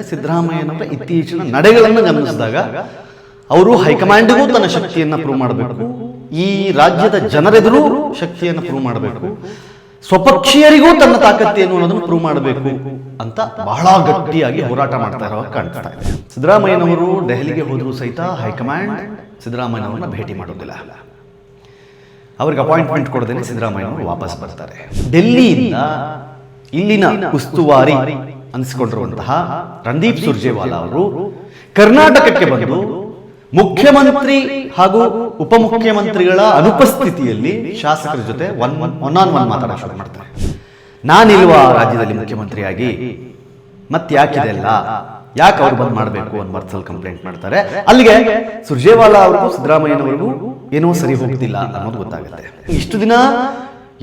ಸಿದ್ದರಾಮಯ್ಯನವರ ಇತ್ತೀಚಿನ ನಡೆಗಳನ್ನು ಗಮನಿಸಿದಾಗ ಅವರು ಹೈಕಮಾಂಡ್ಗೂ ತನ್ನ ಶಕ್ತಿಯನ್ನು ಪ್ರೂವ್ ಮಾಡಬೇಕು, ಈ ರಾಜ್ಯದ ಜನರೆದುರು ಶಕ್ತಿಯನ್ನು ಪ್ರೂವ್ ಮಾಡಬೇಕು, ಸ್ವಪಕ್ಷೀಯರಿಗೂ ತನ್ನ ತಾಕತ್ತೇನು ಅನ್ನೋದನ್ನು ಪ್ರೂವ್ ಮಾಡಬೇಕು ಅಂತ ಬಹಳ ಗಟ್ಟಿಯಾಗಿ ಹೋರಾಟ ಮಾಡ್ತಾ ಇರೋ ಕಾಣಿಸ್ತಾ ಇದೆ. ಸಿದ್ದರಾಮಯ್ಯನವರು ದೆಹಲಿಗೆ ಹೋದರೂ ಸಹಿತ ಹೈಕಮಾಂಡ್ ಸಿದ್ದರಾಮಯ್ಯನವರನ್ನ ಭೇಟಿ ಮಾಡೋದಿಲ್ಲ. ಅವ್ರಿಗೆ ಅಪಾಯಿಂಟ್ಮೆಂಟ್ ಕೊಡದೇನೆ ಸಿದ್ದರಾಮಯ್ಯನವರು ವಾಪಸ್ ಬರ್ತಾರೆ. ಡೆಲ್ಲಿಯಿಂದ ಇಲ್ಲಿನ ಉಸ್ತುವಾರಿ ಅನಿಸಿಕೊಂಡಿರುವಂತಹ ರಣದೀಪ್ ಸುರ್ಜೇವಾಲಾ ಅವರು ಕರ್ನಾಟಕಕ್ಕೆ ಬಂದು ಮುಖ್ಯಮಂತ್ರಿ ಹಾಗೂ ಉಪಮುಖ್ಯಮಂತ್ರಿಗಳ ಅನುಪಸ್ಥಿತಿಯಲ್ಲಿ ಶಾಸಕರ ಜೊತೆ ಒನ್ ಆನ್ ಒನ್ ಮಾತಾಡೋಕೆ ಶುರು ಮಾಡ್ತಾರೆ. ನಾನಿಲ್ವಾ ರಾಜ್ಯದಲ್ಲಿ ಮುಖ್ಯಮಂತ್ರಿಯಾಗಿ, ಮತ್ತೆ ಯಾಕಿದೆಲ್ಲ, ಯಾಕೆ ಅವ್ರು ಬಂದ್ ಮಾಡಬೇಕು ಅನ್ನೋ ಅರ್ಥದಲ್ಲಿ ಕಂಪ್ಲೇಂಟ್ ಮಾಡ್ತಾರೆ. ಅಲ್ಲಿಗೆ ಸುರ್ಜೇವಾಲಾ ಅವ್ರಿಗೂ ಸಿದ್ದರಾಮಯ್ಯನವರಿಗೂ ಏನೋ ಸರಿ ಹೋಗ್ತಿಲ್ಲ ಅನ್ನೋದು ಗೊತ್ತಾಗುತ್ತೆ. ಇಷ್ಟು ದಿನ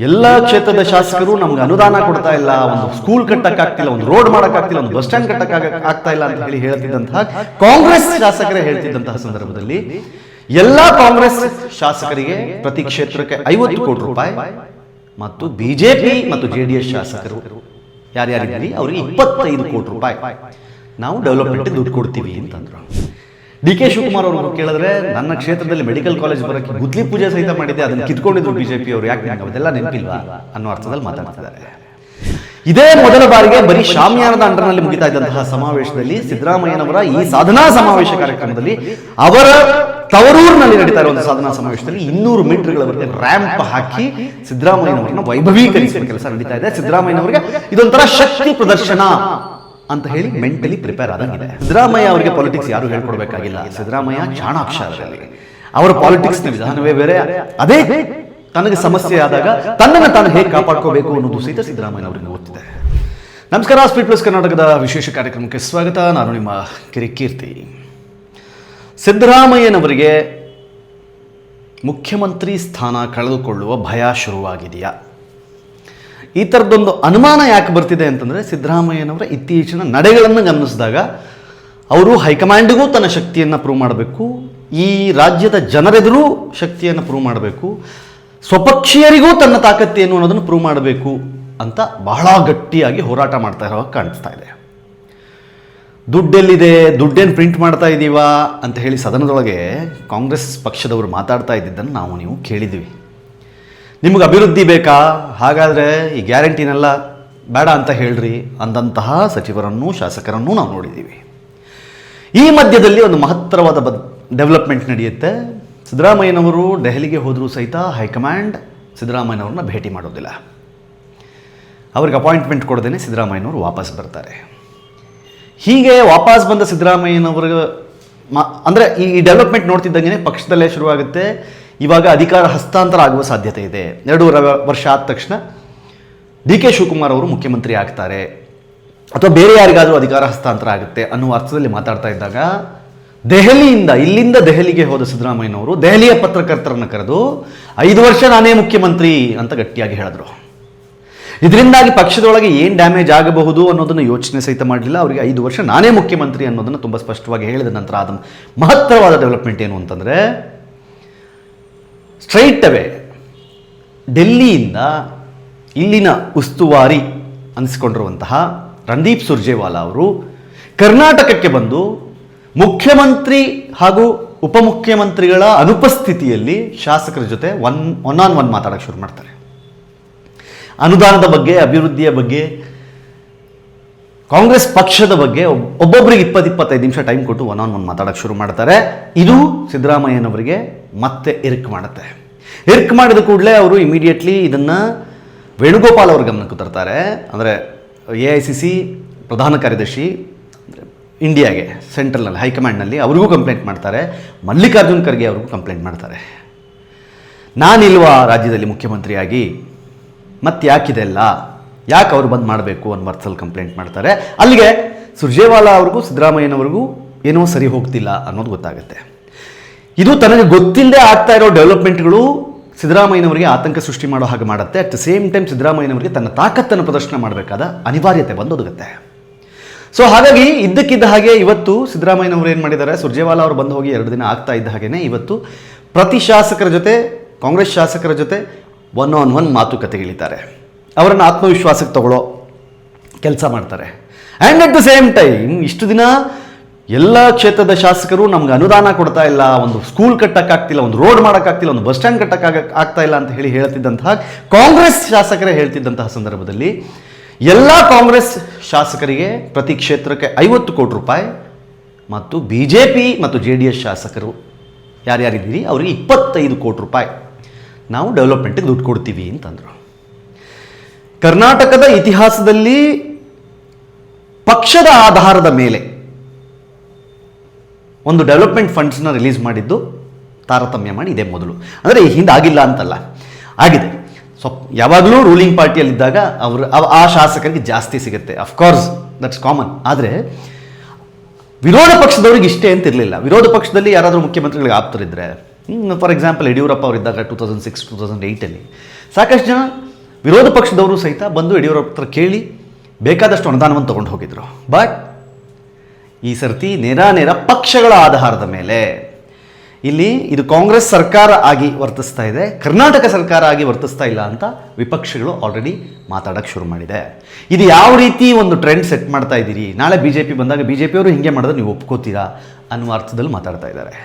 ಎಲ್ಲ ಕ್ಷೇತ್ರದ ಶಾಸಕರು ನಮ್ಗೆ ಅನುದಾನ ಕೊಡ್ತಾ ಇಲ್ಲ, ಒಂದು ಸ್ಕೂಲ್ ಕಟ್ಟಕ್ಕಾಗ್ತಿಲ್ಲ, ಒಂದು ರೋಡ್ ಮಾಡಕ್ಕಾಗ್ತಿಲ್ಲ, ಒಂದು ಬಸ್ ಸ್ಟ್ಯಾಂಡ್ ಕಟ್ಟಕ್ಕಾಗ್ತಾ ಇಲ್ಲ ಅಂತ ಹೇಳಿ ಹೇಳ್ತಿದ್ದಂತಹ ಕಾಂಗ್ರೆಸ್ ಶಾಸಕರೇ ಹೇಳ್ತಿದ್ದಂತಹ ಸಂದರ್ಭದಲ್ಲಿ ಎಲ್ಲ ಕಾಂಗ್ರೆಸ್ ಶಾಸಕರಿಗೆ ಪ್ರತಿ ಕ್ಷೇತ್ರಕ್ಕೆ 50 ಕೋಟಿ ರೂಪಾಯಿ ಮತ್ತು ಬಿಜೆಪಿ ಮತ್ತು ಜೆಡಿಎಸ್ ಶಾಸಕರು ಯಾರ್ಯಾರಿದ್ದೀರಿ ಅವರಿಗೆ 25 ಕೋಟಿ ರೂಪಾಯಿ ನಾವು ಡೆವಲಪ್ಮೆಂಟ್ ದುಡ್ಡು ಕೊಡ್ತೀವಿ ಅಂತಂದ್ರು. ಡಿ ಕೆ ಶಿವಕುಮಾರ್ ಅವರು ಕೇಳಿದ್ರೆ ನನ್ನ ಕ್ಷೇತ್ರದಲ್ಲಿ ಮೆಡಿಕಲ್ ಕಾಲೇಜ್ ಬರೋಕ್ಕೆ ಗುದ್ಲಿ ಪೂಜೆ ಸಹಿತ ಮಾಡಿದೆ, ಅದನ್ನು ಕಿತ್ಕೊಂಡಿದ್ರು ಬಿಜೆಪಿ ಅವರು, ಯಾಕೆ ಅದೆಲ್ಲ ನೆನಪಿಲ್ವಾ ಅನ್ನೋ ಅರ್ಥದಲ್ಲಿ ಮಾತಾಡ್ತಿದ್ದಾರೆ. ಇದೇ ಮೊದಲ ಬಾರಿಗೆ ಬರೀ ಶಾಮಿಯಾನದ ಅಂಡರ್ನಲ್ಲಿ ಮುಗಿತಾ ಇದ್ದಂತಹ ಸಮಾವೇಶದಲ್ಲಿ ಸಿದ್ದರಾಮಯ್ಯನವರ ಈ ಸಾಧನಾ ಸಮಾವೇಶ ಕಾರ್ಯಕ್ರಮದಲ್ಲಿ ಅವರ ತವರೂರಿನಲ್ಲಿ ನಡೀತಾ ಇರುವಂತಹ ಸಾಧನಾ ಸಮಾವೇಶದಲ್ಲಿ 200 ಮೀಟರ್ಗಳವರೆಗೆ ರ್ಯಾಂಪ್ ಹಾಕಿ ಸಿದ್ದರಾಮಯ್ಯನವರನ್ನ ವೈಭವೀಕರಿಸುವ ಕೆಲಸ ನಡೀತಾ ಇದೆ. ಸಿದ್ದರಾಮಯ್ಯನವರಿಗೆ ಇದೊಂಥರ ಶಕ್ತಿ ಪ್ರದರ್ಶನ ಅಂತ ಹೇಳಿ ಮೆಂಟಲಿ ಪ್ರಿಪೇರ್ ಆದಂಗಿದೆ. ಸಿದ್ದರಾಮಯ್ಯ ಅವರಿಗೆ ಪಾಲಿಟಿಕ್ಸ್ ಯಾರು ಹೇಳ್ಕೊಡ್ಬೇಕಾಗಿಲ್ಲ. ಸಿದ್ದರಾಮಯ್ಯ ಚಾಣಾಕ್ಷರದಲ್ಲಿ ಅವರ ಪಾಲಿಟಿಕ್ಸ್ ನ ವಿಧಾನವೇ ಬೇರೆ. ಅದೇ ತನಗೆ ಸಮಸ್ಯೆ ಆದಾಗ ತನ್ನನ್ನು ತಾನು ಹೇಗೆ ಕಾಪಾಡ್ಕೋಬೇಕು ಅನ್ನೋದು ಸಹಿತ ಸಿದ್ದರಾಮಯ್ಯ ಅವರಿಗೆ ಗೊತ್ತಿದೆ. ನಮಸ್ಕಾರ, ಸ್ಪೀಡ್ ಪ್ಲಸ್ ಕರ್ನಾಟಕದ ವಿಶೇಷ ಕಾರ್ಯಕ್ರಮಕ್ಕೆ ಸ್ವಾಗತ. ನಾನು ನಿಮ್ಮ ಕಿರಿಕೀರ್ತಿ. ಸಿದ್ದರಾಮಯ್ಯನವರಿಗೆ ಮುಖ್ಯಮಂತ್ರಿ ಸ್ಥಾನ ಕಳೆದುಕೊಳ್ಳುವ ಭಯ ಶುರುವಾಗಿದೆಯಾ? ಈ ಥರದ್ದೊಂದು ಅನುಮಾನ ಯಾಕೆ ಬರ್ತಿದೆ ಅಂತಂದರೆ, ಸಿದ್ದರಾಮಯ್ಯನವರ ಇತ್ತೀಚಿನ ನಡೆಗಳನ್ನು ಗಮನಿಸಿದಾಗ ಅವರು ಹೈಕಮಾಂಡ್ಗೂ ತನ್ನ ಶಕ್ತಿಯನ್ನು ಪ್ರೂವ್ ಮಾಡಬೇಕು, ಈ ರಾಜ್ಯದ ಜನರೆದುರು ಶಕ್ತಿಯನ್ನು ಪ್ರೂವ್ ಮಾಡಬೇಕು, ಸ್ವಪಕ್ಷೀಯರಿಗೂ ತನ್ನ ತಾಕತ್ತೇನು ಅನ್ನೋದನ್ನು ಪ್ರೂವ್ ಮಾಡಬೇಕು ಅಂತ ಬಹಳ ಗಟ್ಟಿಯಾಗಿ ಹೋರಾಟ ಮಾಡ್ತಾ ಇರೋ ಕಾಣಿಸ್ತಾ ಇದೆ. ದುಡ್ಡೆಲ್ಲಿದೆ, ದುಡ್ಡೇನು ಪ್ರಿಂಟ್ ಮಾಡ್ತಾ ಇದ್ದೀವಾ ಅಂತ ಹೇಳಿ ಸದನದೊಳಗೆ ಕಾಂಗ್ರೆಸ್ ಪಕ್ಷದವರು ಮಾತಾಡ್ತಾ ಇದ್ದಿದ್ದನ್ನು ನೀವು ಕೇಳಿದ್ದೀವಿ. ನಿಮಗೆ ಅಭಿವೃದ್ಧಿ ಬೇಕಾ, ಹಾಗಾದರೆ ಈ ಗ್ಯಾರಂಟಿನೆಲ್ಲ ಬೇಡ ಅಂತ ಹೇಳ್ರಿ ಅಂದಂತಹ ಸಚಿವರನ್ನು ಶಾಸಕರನ್ನು ನಾವು ನೋಡಿದ್ದೀವಿ. ಈ ಮಧ್ಯದಲ್ಲಿ ಒಂದು ಮಹತ್ತರವಾದ ಡೆವಲಪ್ಮೆಂಟ್ ನಡೆಯುತ್ತೆ. ಸಿದ್ದರಾಮಯ್ಯನವರು ದೆಹಲಿಗೆ ಹೋದರೂ ಸಹಿತ ಹೈಕಮಾಂಡ್ ಸಿದ್ದರಾಮಯ್ಯನವ್ರನ್ನ ಭೇಟಿ ಮಾಡೋದಿಲ್ಲ. ಅವ್ರಿಗೆ ಅಪಾಯಿಂಟ್ಮೆಂಟ್ ಕೊಡದೇನೆ ಸಿದ್ದರಾಮಯ್ಯನವರು ವಾಪಸ್ ಬರ್ತಾರೆ. ಹೀಗೆ ವಾಪಸ್ ಬಂದ ಸಿದ್ದರಾಮಯ್ಯನವ್ರಿಗೆ ಅಂದರೆ ಈ ಡೆವಲಪ್ಮೆಂಟ್ ನೋಡ್ತಿದ್ದಂಗೆ ಪಕ್ಷದಲ್ಲೇ ಶುರುವಾಗುತ್ತೆ. ಇವಾಗ ಅಧಿಕಾರ ಹಸ್ತಾಂತರ ಆಗುವ ಸಾಧ್ಯತೆ ಇದೆ. 2.5 ವರ್ಷ ಆದ ತಕ್ಷಣ ಡಿ ಕೆ ಶಿವಕುಮಾರ್ ಅವರು ಮುಖ್ಯಮಂತ್ರಿ ಆಗ್ತಾರೆ ಅಥವಾ ಬೇರೆ ಯಾರಿಗಾದರೂ ಅಧಿಕಾರ ಹಸ್ತಾಂತರ ಆಗುತ್ತೆ ಅನ್ನುವ ಅರ್ಥದಲ್ಲಿ ಮಾತಾಡ್ತಾ ಇದ್ದಾಗ ಇಲ್ಲಿಂದ ದೆಹಲಿಗೆ ಹೋದ ಸಿದ್ದರಾಮಯ್ಯನವರು ದೆಹಲಿಯ ಪತ್ರಕರ್ತರನ್ನು ಕರೆದು 5 ವರ್ಷ ನಾನೇ ಮುಖ್ಯಮಂತ್ರಿ ಅಂತ ಗಟ್ಟಿಯಾಗಿ ಹೇಳಿದ್ರು. ಇದರಿಂದಾಗಿ ಪಕ್ಷದೊಳಗೆ ಏನು ಡ್ಯಾಮೇಜ್ ಆಗಬಹುದು ಅನ್ನೋದನ್ನು ಯೋಚನೆ ಸಹಿತ ಮಾಡಲಿಲ್ಲ. ಅವರಿಗೆ 5 ವರ್ಷ ನಾನೇ ಮುಖ್ಯಮಂತ್ರಿ ಅನ್ನೋದನ್ನು ತುಂಬ ಸ್ಪಷ್ಟವಾಗಿ ಹೇಳಿದ ನಂತರ ಆದ ಮಹತ್ತರವಾದ ಡೆವಲಪ್ಮೆಂಟ್ ಏನು ಅಂತಂದರೆ, ಸ್ಟ್ರೈಟ್ ಅವೇ ಡೆಲ್ಲಿಯಿಂದ ಇಲ್ಲಿನ ಉಸ್ತುವಾರಿ ಅನಿಸಿಕೊಂಡಿರುವಂತಹ ರಣದೀಪ್ ಸುರ್ಜೇವಾಲಾ ಅವರು ಕರ್ನಾಟಕಕ್ಕೆ ಬಂದು ಮುಖ್ಯಮಂತ್ರಿ ಹಾಗೂ ಉಪಮುಖ್ಯಮಂತ್ರಿಗಳ ಅನುಪಸ್ಥಿತಿಯಲ್ಲಿ ಶಾಸಕರ ಜೊತೆ ಒನ್ ಆನ್ ಒನ್ ಮಾತಾಡೋಕ್ಕೆ ಶುರು ಮಾಡ್ತಾರೆ. ಅನುದಾನದ ಬಗ್ಗೆ, ಅಭಿವೃದ್ಧಿಯ ಬಗ್ಗೆ, ಕಾಂಗ್ರೆಸ್ ಪಕ್ಷದ ಬಗ್ಗೆ ಒಬ್ಬೊಬ್ಬರಿಗೆ 20-25 ನಿಮಿಷ ಟೈಮ್ ಕೊಟ್ಟು ಒನ್ ಆನ್ ಒನ್ ಮಾತಾಡೋಕ್ಕೆ ಶುರು ಮಾಡ್ತಾರೆ. ಇದು ಸಿದ್ದರಾಮಯ್ಯನವರಿಗೆ ಮತ್ತೆ ಇರ್ಕ್ ಮಾಡುತ್ತೆ. ಇರ್ಕ್ ಮಾಡಿದ ಕೂಡಲೇ ಅವರು ಇಮಿಡಿಯೇಟ್ಲಿ ಇದನ್ನು ವೇಣುಗೋಪಾಲ್ ಅವ್ರ ಗಮನಕ್ಕೆ ತರ್ತಾರೆ. ಅಂದರೆ AICC ಪ್ರಧಾನ ಕಾರ್ಯದರ್ಶಿ ಇಂಡಿಯಾಗೆ ಸೆಂಟ್ರಲ್ನಲ್ಲಿ ಹೈಕಮಾಂಡ್ನಲ್ಲಿ ಅವ್ರಿಗೂ ಕಂಪ್ಲೇಂಟ್ ಮಾಡ್ತಾರೆ. ಮಲ್ಲಿಕಾರ್ಜುನ್ ಖರ್ಗೆ ಅವ್ರಿಗೂ ಕಂಪ್ಲೇಂಟ್ ಮಾಡ್ತಾರೆ. ನಾನಿಲ್ವಾ ರಾಜ್ಯದಲ್ಲಿ ಮುಖ್ಯಮಂತ್ರಿಯಾಗಿ, ಮತ್ತೆ ಯಾಕಿದೆಲ್ಲ, ಯಾಕೆ ಅವ್ರು ಬಂದ್ ಮಾಡಬೇಕು ಅನ್ನೋ ಅರ್ಥದಲ್ಲಿ ಕಂಪ್ಲೇಂಟ್ ಮಾಡ್ತಾರೆ. ಅಲ್ಲಿಗೆ ಸುರ್ಜೇವಾಲಾ ಅವ್ರಿಗೂ ಸಿದ್ದರಾಮಯ್ಯನವರಿಗೂ ಏನೋ ಸರಿ ಹೋಗ್ತಿಲ್ಲ ಅನ್ನೋದು ಗೊತ್ತಾಗುತ್ತೆ. ಇದು ತನಗೆ ಗೊತ್ತಿಲ್ಲದೆ ಆಗ್ತಾ ಇರೋ ಡೆವಲಪ್ಮೆಂಟ್ಗಳು ಸಿದ್ದರಾಮಯ್ಯನವರಿಗೆ ಆತಂಕ ಸೃಷ್ಟಿ ಮಾಡೋ ಹಾಗೆ ಮಾಡುತ್ತೆ. ಅಟ್ ದ ಸೇಮ್ ಟೈಮ್ ಸಿದ್ದರಾಮಯ್ಯನವರಿಗೆ ತನ್ನ ತಾಕತ್ತನ್ನು ಪ್ರದರ್ಶನ ಮಾಡಬೇಕಾದ ಅನಿವಾರ್ಯತೆ ಬಂದೊದಗುತ್ತೆ. ಸೊ ಹಾಗಾಗಿ ಇದ್ದಕ್ಕಿದ್ದ ಹಾಗೆ ಇವತ್ತು ಸಿದ್ದರಾಮಯ್ಯನವರು ಏನು ಮಾಡಿದ್ದಾರೆ, ಸುರ್ಜೇವಾಲಾ ಅವರು ಬಂದು ಹೋಗಿ 2 ದಿನ ಆಗ್ತಾ ಇದ್ದ ಹಾಗೇನೆ ಇವತ್ತು ಪ್ರತಿ ಶಾಸಕರ ಜೊತೆ, ಕಾಂಗ್ರೆಸ್ ಶಾಸಕರ ಜೊತೆ ಒನ್ ಆನ್ ಒನ್ ಮಾತುಕತೆಗಿಳಿತಾರೆ. ಅವರನ್ನು ಆತ್ಮವಿಶ್ವಾಸಕ್ಕೆ ತಗೊಳ್ಳೋ ಕೆಲಸ ಮಾಡ್ತಾರೆ. And at the same time ಇಷ್ಟು ದಿನ ಎಲ್ಲ ಕ್ಷೇತ್ರದ ಶಾಸಕರು ನಮ್ಗೆ ಅನುದಾನ ಕೊಡ್ತಾ ಇಲ್ಲ, ಒಂದು ಸ್ಕೂಲ್ ಕಟ್ಟಕ್ಕಾಗ್ತಿಲ್ಲ, ಒಂದು ರೋಡ್ ಮಾಡೋಕ್ಕಾಗ್ತಿಲ್ಲ, ಒಂದು ಬಸ್ ಸ್ಟ್ಯಾಂಡ್ ಆಗ್ತಾ ಇಲ್ಲ ಅಂತ ಹೇಳಿ ಹೇಳ್ತಿದ್ದಂತಹ ಕಾಂಗ್ರೆಸ್ ಶಾಸಕರೇ ಹೇಳ್ತಿದ್ದಂತಹ ಸಂದರ್ಭದಲ್ಲಿ ಎಲ್ಲ ಕಾಂಗ್ರೆಸ್ ಶಾಸಕರಿಗೆ ಪ್ರತಿ ಕ್ಷೇತ್ರಕ್ಕೆ 50 ಕೋಟಿ ರೂಪಾಯಿ ಮತ್ತು BJP ಮತ್ತು JDS ಶಾಸಕರು ಯಾರ್ಯಾರಿದ್ದೀರಿ ಅವರಿಗೆ 25 ಕೋಟಿ ರೂಪಾಯಿ ನಾವು ಡೆವಲಪ್ಮೆಂಟ್ಗೆ ದುಡ್ಡು ಕೊಡ್ತೀವಿ ಅಂತಂದರು. ಕರ್ನಾಟಕದ ಇತಿಹಾಸದಲ್ಲಿ ಪಕ್ಷದ ಆಧಾರದ ಮೇಲೆ ಒಂದು ಡೆವಲಪ್ಮೆಂಟ್ ಫಂಡ್ಸ್ನ ರಿಲೀಸ್ ಮಾಡಿದ್ದು ತಾರತಮ್ಯ ಮಾಡಿ ಇದೇ ಮೊದಲು. ಅಂದರೆ ಈ ಹಿಂದೆ ಆಗಿಲ್ಲ ಅಂತಲ್ಲ, ಆಗಿದೆ. ಯಾವಾಗಲೂ ರೂಲಿಂಗ್ ಪಾರ್ಟಿಯಲ್ಲಿದ್ದಾಗ ಆ ಶಾಸಕರಿಗೆ ಜಾಸ್ತಿ ಸಿಗುತ್ತೆ, ಅಫ್ಕೋರ್ಸ್ ದಟ್ಸ್ ಕಾಮನ್. ಆದರೆ ವಿರೋಧ ಪಕ್ಷದವ್ರಿಗೆ ಇಷ್ಟೇ ಅಂತ ಇರಲಿಲ್ಲ. ವಿರೋಧ ಪಕ್ಷದಲ್ಲಿ ಯಾರಾದರೂ ಮುಖ್ಯಮಂತ್ರಿಗಳಿಗೆ ಆಪ್ತರಿದ್ದರೆ, ಫಾರ್ ಎಕ್ಸಾಂಪಲ್ ಯಡಿಯೂರಪ್ಪ ಅವರಿದ್ದಾಗ 2006, 2008 ಸಾಕಷ್ಟು ಜನ ವಿರೋಧ ಪಕ್ಷದವರು ಸಹಿತ ಬಂದು ಯಡಿಯೂರಪ್ಪ ಹತ್ರ ಕೇಳಿ ಬೇಕಾದಷ್ಟು ಅನುದಾನವನ್ನು ತೊಗೊಂಡು ಹೋಗಿದ್ರು. ಬಟ್ ಈ ಸರ್ತಿ ನೇರ ಪಕ್ಷಗಳ ಆಧಾರದ ಮೇಲೆ ಇಲ್ಲಿ ಇದು ಕಾಂಗ್ರೆಸ್ ಸರ್ಕಾರ ಆಗಿ ವರ್ತಿಸ್ತಾ ಇದೆ, ಕರ್ನಾಟಕ ಸರ್ಕಾರ ಆಗಿ ವರ್ತಿಸ್ತಾ ಇಲ್ಲ ಅಂತ ವಿಪಕ್ಷಗಳು ಆಲ್ರೆಡಿ ಮಾತಾಡೋಕ್ಕೆ ಶುರು ಮಾಡಿದೆ. ಇದು ಯಾವ ರೀತಿ ಒಂದು ಟ್ರೆಂಡ್ ಸೆಟ್ ಮಾಡ್ತಾ ಇದ್ದೀರಿ, ನಾಳೆ BJP ಬಂದಾಗ BJP ಅವರು ಹಿಂಗೆ ಮಾಡಿದ್ರೆ ನೀವು ಒಪ್ಕೋತೀರಾ ಅನ್ನುವ ಅರ್ಥದಲ್ಲಿ ಮಾತಾಡ್ತಾ ಇದ್ದಾರೆ.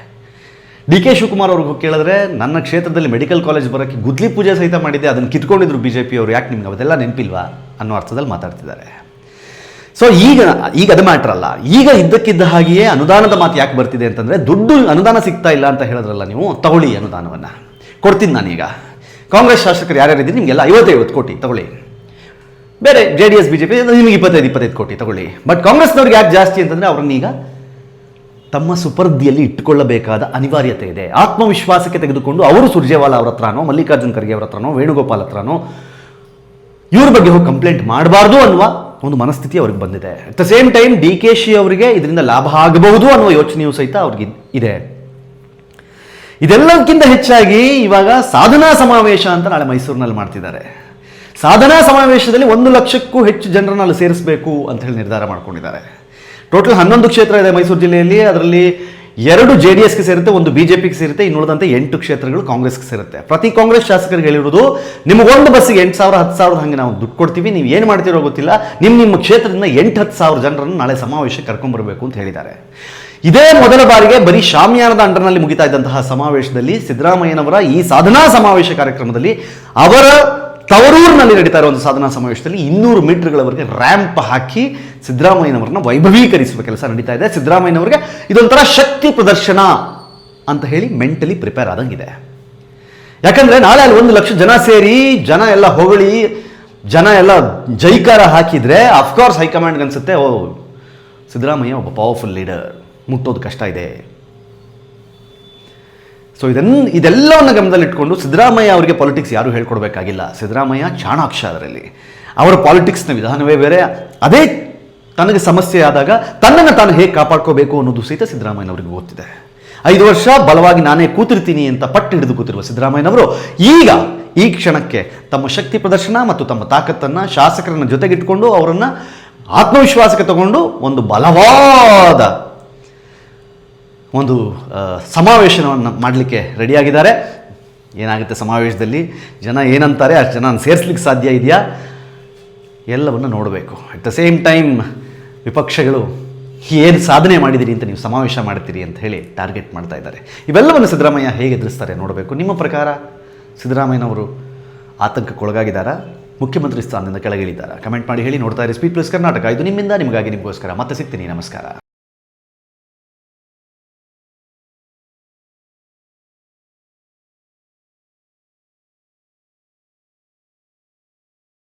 DK ಶಿವಕುಮಾರ್ ಅವ್ರಿಗೂ ಕೇಳಿದ್ರೆ, ನನ್ನ ಕ್ಷೇತ್ರದಲ್ಲಿ ಮೆಡಿಕಲ್ ಕಾಲೇಜ್ ಬರೋಕ್ಕೆ ಗುದ್ಲಿ ಪೂಜೆ ಸಹಿತ ಮಾಡಿದ್ದೆ, ಅದನ್ನು ಕಿತ್ಕೊಂಡಿದ್ರು BJP ಅವರು, ಯಾಕೆ ನಿಮ್ಗೆ ಅದೆಲ್ಲ ನೆನಪಿಲ್ವಾ ಅನ್ನೋ ಅರ್ಥದಲ್ಲಿ ಮಾತಾಡ್ತಿದ್ದಾರೆ. ಸೊ ಈಗ ಅದು ಮ್ಯಾಟ್ರ್ ಅಲ್ಲ. ಈಗ ಇದ್ದಕ್ಕಿದ್ದ ಹಾಗೆಯೇ ಅನುದಾನದ ಮಾತು ಯಾಕೆ ಬರ್ತಿದೆ ಅಂತಂದರೆ, ದುಡ್ಡು ಅನುದಾನ ಸಿಗ್ತಾ ಇಲ್ಲ ಅಂತ ಹೇಳಿದ್ರಲ್ಲ ನೀವು, ತಗೊಳ್ಳಿ ಅನುದಾನವನ್ನು ಕೊಡ್ತೀನಿ ನಾನೀಗ. ಕಾಂಗ್ರೆಸ್ ಶಾಸಕರು ಯಾರ್ಯಾರಿದ್ದೀರಿ ನಿಮಗೆಲ್ಲ 50 ಕೋಟಿ ತಗೊಳ್ಳಿ, ಬೇರೆ JDS BJP ನಿಮಗೆ 25 ಕೋಟಿ ತಗೊಳ್ಳಿ. ಬಟ್ ಕಾಂಗ್ರೆಸ್ನವ್ರಿಗೆ ಯಾಕೆ ಜಾಸ್ತಿ ಅಂತಂದರೆ, ಅವ್ರನ್ನೀಗ ತಮ್ಮ ಸುಪರ್ದಿಯಲ್ಲಿ ಇಟ್ಟುಕೊಳ್ಳಬೇಕಾದ ಅನಿವಾರ್ಯತೆ ಇದೆ. ಆತ್ಮವಿಶ್ವಾಸಕ್ಕೆ ತೆಗೆದುಕೊಂಡು ಅವರು ಸುರ್ಜೇವಾಲಾ ಅವ್ರ ಹತ್ರನೋ, ಮಲ್ಲಿಕಾರ್ಜುನ್ ಖರ್ಗೆ ಅವ್ರ ಹತ್ರನೋ, ವೇಣುಗೋಪಾಲ್ ಹತ್ರನೋ ಇವ್ರ ಬಗ್ಗೆ ಹೋಗಿ ಕಂಪ್ಲೇಂಟ್ ಮಾಡಬಾರ್ದು ಅನ್ನುವ ಒಂದು ಮನಸ್ಥಿತಿ ಅವ್ರಿಗೆ ಬಂದಿದೆ. ಅಟ್ ದ ಸೇಮ್ ಟೈಮ್ DKಶಿ ಅವರಿಗೆ ಇದರಿಂದ ಲಾಭ ಆಗಬಹುದು ಅನ್ನುವ ಯೋಚನೆಯೂ ಸಹಿತ ಅವ್ರಿಗೆ ಇದೆ. ಇದೆಲ್ಲಕ್ಕಿಂತ ಹೆಚ್ಚಾಗಿ ಇವಾಗ ಸಾಧನಾ ಸಮಾವೇಶ ಅಂತ ನಾಳೆ ಮೈಸೂರಿನಲ್ಲಿ ಮಾಡ್ತಿದ್ದಾರೆ. ಸಾಧನಾ ಸಮಾವೇಶದಲ್ಲಿ 1 ಲಕ್ಷಕ್ಕೂ ಹೆಚ್ಚು ಜನರನ್ನು ಅಲ್ಲಿ ಸೇರಿಸಬೇಕು ಅಂತ ಹೇಳಿ ನಿರ್ಧಾರ ಮಾಡ್ಕೊಂಡಿದ್ದಾರೆ. ಟೋಟಲ್ 11 ಕ್ಷೇತ್ರ ಇದೆ ಮೈಸೂರು ಜಿಲ್ಲೆಯಲ್ಲಿ. ಅದರಲ್ಲಿ 2 JDSಗೆ ಸೇರುತ್ತೆ, 1 BJPಗೆ ಸೇರುತ್ತೆ, ಇನ್ನುಳಿದಂತೆ 8 ಕ್ಷೇತ್ರಗಳು ಕಾಂಗ್ರೆಸ್ಗೆ ಸೇರುತ್ತೆ. ಪ್ರತಿ ಕಾಂಗ್ರೆಸ್ ಶಾಸಕರಿಗೆ ಹೇಳಿರೋದು, ನಿಮಗೊಂದು ಬಸ್ಸಿಗೆ 8,000 10,000 ಹಾಗೆ ನಾವು ದುಡ್ಡು ಕೊಡ್ತೀವಿ, ನೀವು ಏನು ಮಾಡ್ತಿರೋ ಗೊತ್ತಿಲ್ಲ, ನಿಮ್ಮ ಕ್ಷೇತ್ರದಿಂದ 8-10,000 ಜನರನ್ನು ನಾಳೆ ಸಮಾವೇಶಕ್ಕೆ ಕರ್ಕೊಂಡ್ಬರಬೇಕು ಅಂತ ಹೇಳಿದ್ದಾರೆ. ಇದೇ ಮೊದಲ ಬಾರಿಗೆ ಬರೀ ಶಾಮಿಯಾನದ ಅಂಡರ್ನಲ್ಲಿ ಮುಗಿತಾ ಇದ್ದಂತಹ ಸಮಾವೇಶದಲ್ಲಿ ಸಿದ್ದರಾಮಯ್ಯನವರ ಈ ಸಾಧನಾ ಸಮಾವೇಶ ಕಾರ್ಯಕ್ರಮದಲ್ಲಿ ಅವರ ತವರೂರಿನಲ್ಲಿ ನಡೀತಾ ಇರೋ ಒಂದು ಸಾಧನಾ ಸಮಾವೇಶದಲ್ಲಿ 200 ಮೀಟರ್ಗಳವರೆಗೆ ರ್ಯಾಂಪ್ ಹಾಕಿ ಸಿದ್ದರಾಮಯ್ಯನವರನ್ನ ವೈಭವೀಕರಿಸುವ ಕೆಲಸ ನಡೀತಾ ಇದೆ. ಸಿದ್ದರಾಮಯ್ಯನವರಿಗೆ ಇದೊಂಥರ ಶಕ್ತಿ ಪ್ರದರ್ಶನ ಅಂತ ಹೇಳಿ ಮೆಂಟಲಿ ಪ್ರಿಪೇರ್ ಆದಂಗಿದೆ. ಯಾಕಂದ್ರೆ ನಾಳೆ ಅಲ್ಲಿ 1 ಲಕ್ಷ ಜನ ಸೇರಿ, ಜನ ಎಲ್ಲ ಹೊಗಳಿ, ಜನ ಎಲ್ಲ ಜೈಕಾರ ಹಾಕಿದ್ರೆ ಅಫ್ಕೋರ್ಸ್ ಹೈಕಮಾಂಡ್ಗೆ ಅನ್ಸುತ್ತೆ, ಓ ಸಿದ್ದರಾಮಯ್ಯ ಒಬ್ಬ ಪವರ್ಫುಲ್ ಲೀಡರ್, ಮುಟ್ಟೋದು ಕಷ್ಟ ಇದೆ. ಸೊ ಇದೆಲ್ಲವನ್ನು ಗಮನದಲ್ಲಿಟ್ಕೊಂಡು ಸಿದ್ದರಾಮಯ್ಯ ಅವರಿಗೆ ಪಾಲಿಟಿಕ್ಸ್ ಯಾರೂ ಹೇಳ್ಕೊಡ್ಬೇಕಾಗಿಲ್ಲ. ಸಿದ್ದರಾಮಯ್ಯ ಚಾಣಾಕ್ಷ, ಅದರಲ್ಲಿ ಅವರ ಪಾಲಿಟಿಕ್ಸ್ನ ವಿಧಾನವೇ ಬೇರೆ. ಅದೇ ತನಗೆ ಸಮಸ್ಯೆ ಆದಾಗ ತನ್ನನ್ನು ತಾನು ಹೇಗೆ ಕಾಪಾಡ್ಕೋಬೇಕು ಅನ್ನೋದು ಸಹಿತ ಸಿದ್ದರಾಮಯ್ಯನವರಿಗೆ ಗೊತ್ತಿದೆ. 5 ವರ್ಷ ಬಲವಾಗಿ ನಾನೇ ಕೂತಿರ್ತೀನಿ ಅಂತ ಪಟ್ಟು ಹಿಡಿದು ಕೂತಿರುವ ಸಿದ್ದರಾಮಯ್ಯನವರು ಈಗ ಈ ಕ್ಷಣಕ್ಕೆ ತಮ್ಮ ಶಕ್ತಿ ಪ್ರದರ್ಶನ ಮತ್ತು ತಮ್ಮ ತಾಕತ್ತನ್ನು ಶಾಸಕರನ್ನ ಜೊತೆಗಿಟ್ಕೊಂಡು ಅವರನ್ನು ಆತ್ಮವಿಶ್ವಾಸಕ್ಕೆ ತಗೊಂಡು ಒಂದು ಬಲವಾದ ಒಂದು ಸಮಾವೇಶವನ್ನು ಮಾಡಲಿಕ್ಕೆ ರೆಡಿಯಾಗಿದ್ದಾರೆ. ಏನಾಗುತ್ತೆ ಸಮಾವೇಶದಲ್ಲಿ, ಜನ ಏನಂತಾರೆ, ಅಷ್ಟು ಜನ ಸೇರಿಸ್ಲಿಕ್ಕೆ ಸಾಧ್ಯ ಇದೆಯಾ, ಎಲ್ಲವನ್ನು ನೋಡಬೇಕು. ಅಟ್ ದ ಸೇಮ್ ಟೈಮ್ ವಿಪಕ್ಷಗಳು ಏನು ಸಾಧನೆ ಮಾಡಿದಿರಿ ಅಂತ ನೀವು ಸಮಾವೇಶ ಮಾಡ್ತೀರಿ ಅಂತ ಹೇಳಿ ಟಾರ್ಗೆಟ್ ಮಾಡ್ತಾ ಇದ್ದಾರೆ. ಇವೆಲ್ಲವನ್ನು ಸಿದ್ದರಾಮಯ್ಯ ಹೇಗೆ ಎದುರಿಸ್ತಾರೆ ನೋಡಬೇಕು. ನಿಮ್ಮ ಪ್ರಕಾರ ಸಿದ್ದರಾಮಯ್ಯನವರು ಆತಂಕಕ್ಕೊಳಗಾಗಿದ್ದಾರಾ, ಮುಖ್ಯಮಂತ್ರಿ ಸ್ಥಾನದಿಂದ ಕೆಳಗಿಳಿದ್ದಾರಾ? ಕಮೆಂಟ್ ಮಾಡಿ ಹೇಳಿ. ನೋಡ್ತಾ ಇರಿ ಸ್ಪೀಡ್ ಪ್ಲಸ್ ಕರ್ನಾಟಕ. ಇದು ನಿಮ್ಮಿಂದ ನಿಮಗಾಗಿ, ನಿಮಗೋಸ್ಕರ. ಮತ್ತೆ ಸಿಗ್ತೀನಿ. ನಮಸ್ಕಾರ.